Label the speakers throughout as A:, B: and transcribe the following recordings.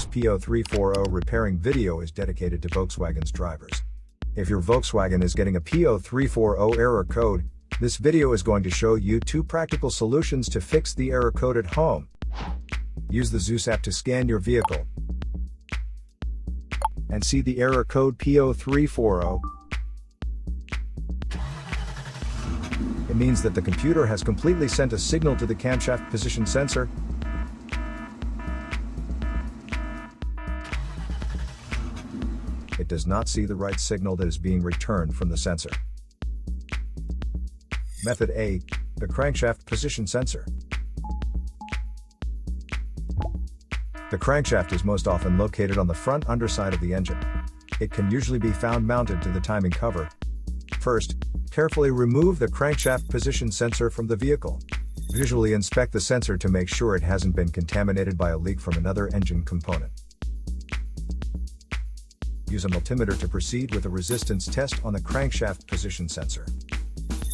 A: This P0340 repairing video is dedicated to Volkswagen's drivers. If your Volkswagen is getting a P0340 error code, this video is going to show you 2 practical solutions to fix the error code at home. Use the Zeus app to scan your vehicle and see the error code P0340. It means that the computer has completely sent a signal to the Camshaft Position Sensor. It does not see the right signal that is being returned from the sensor. Method A, the Crankshaft Position Sensor. The crankshaft is most often located on the front underside of the engine. It can usually be found mounted to the timing cover. First, carefully remove the crankshaft position sensor from the vehicle. Visually inspect the sensor to make sure it hasn't been contaminated by a leak from another engine component. Use a multimeter to proceed with a resistance test on the crankshaft position sensor.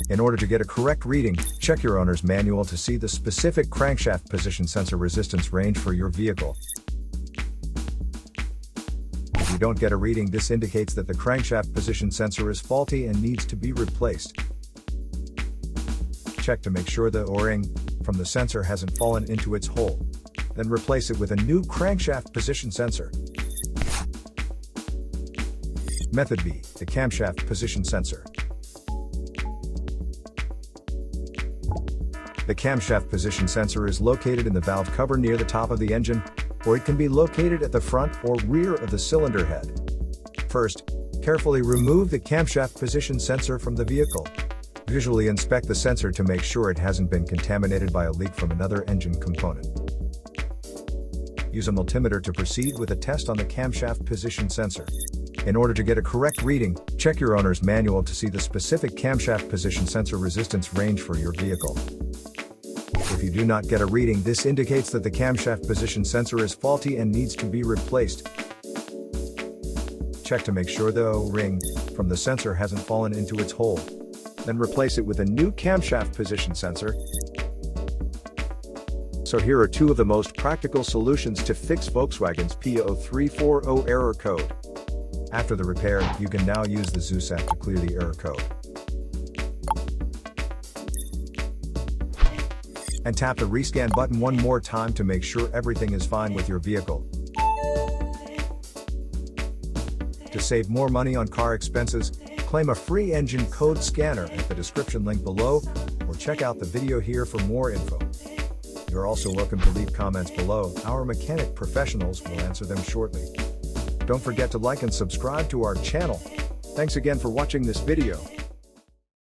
A: In order to get a correct reading, check your owner's manual to see the specific crankshaft position sensor resistance range for your vehicle. If you don't get a reading, this indicates that the crankshaft position sensor is faulty and needs to be replaced. Check to make sure the O-ring from the sensor hasn't fallen into its hole. Then replace it with a new crankshaft position sensor. Method B, the Camshaft Position Sensor. The camshaft position sensor is located in the valve cover near the top of the engine, or it can be located at the front or rear of the cylinder head. First, carefully remove the camshaft position sensor from the vehicle. Visually inspect the sensor to make sure it hasn't been contaminated by a leak from another engine component. Use a multimeter to proceed with a test on the camshaft position sensor. In order to get a correct reading, check your owner's manual to see the specific camshaft position sensor resistance range for your vehicle. If you do not get a reading, this indicates that the camshaft position sensor is faulty and needs to be replaced. Check to make sure the O-ring from the sensor hasn't fallen into its hole. Then replace it with a new camshaft position sensor. So here are 2 of the most practical solutions to fix Volkswagen's P0340 error code. After the repair, you can now use the Zeus app to clear the error code. And tap the rescan button one more time to make sure everything is fine with your vehicle. To save more money on car expenses, claim a free engine code scanner at the description link below, or check out the video here for more info. You're also welcome to leave comments below. Our mechanic professionals will answer them shortly. Don't forget to like and subscribe to our channel. Thanks again for watching this video.